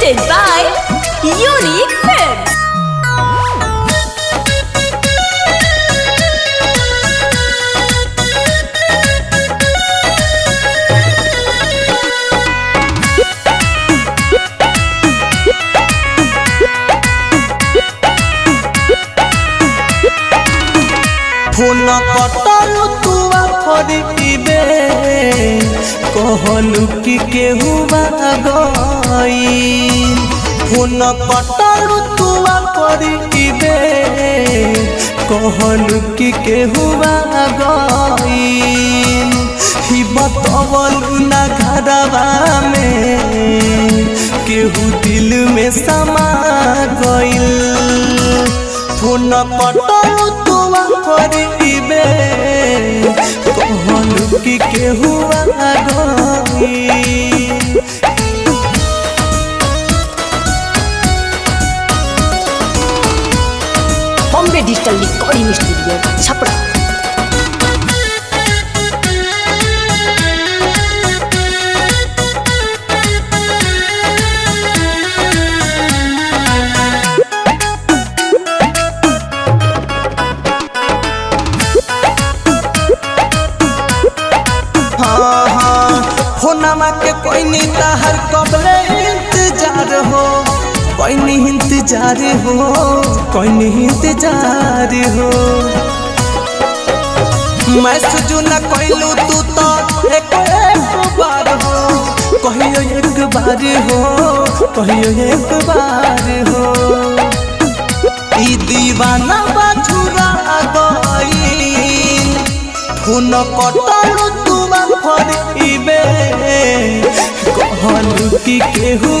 Presented by Unique Films. Phone कटलु तुआ फरिबे कहलु कि केहू गई। फोन कटलु तुआ फरिबे कहलु कि केहू गई। ही बतवलु ना घरवा में केहू दिल में समा गइल। फोन कटलु तुआ फरिबे कहलु कि केहू गई। Bombay digital recording studio Chhapra. फोनमा के कोई नहीं ताहर कबले इंतजार हो, कोई नहीं इंतजार हो, कोई नहीं इंतजार हो। मैसेज न कोइलू तू तो एक बार हो, कहियो एक बार हो, कहियो एक बार हो। ई दीवाना बाछुरा गई। फोन कटलु तुआ फरिबे कहलु कि केहू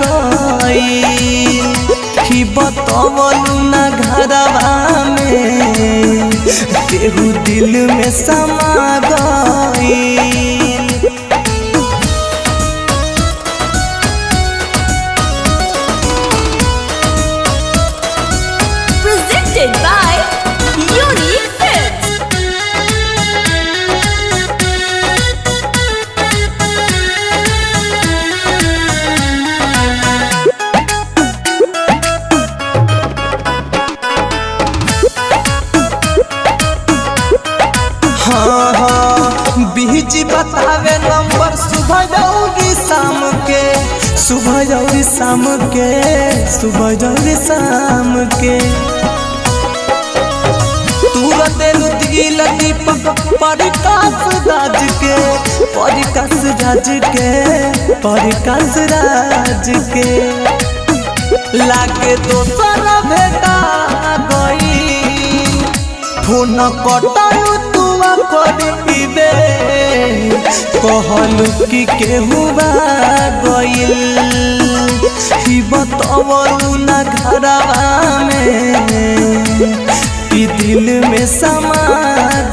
गई। कि बतवलु ना घरवा में केहू दिल में समा गई। Presented by Unique Films. Busy बतावे नंबर सुबह जाऊगी शाम के, सुबह जाऊगी शाम के, सुबह जाऊगी शाम के। तू तेनु दिल दीपक परिकास राज के, परिकास राज के, परिकास राज के। लागे दोसर भेटा गई। फोन कटलु तुआ फरिबे कहलु कि केहू गइल। ही बतवलु ना घरवा में कि दिल में समा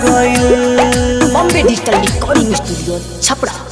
गइल। Bombay digital recording studio Chhapra.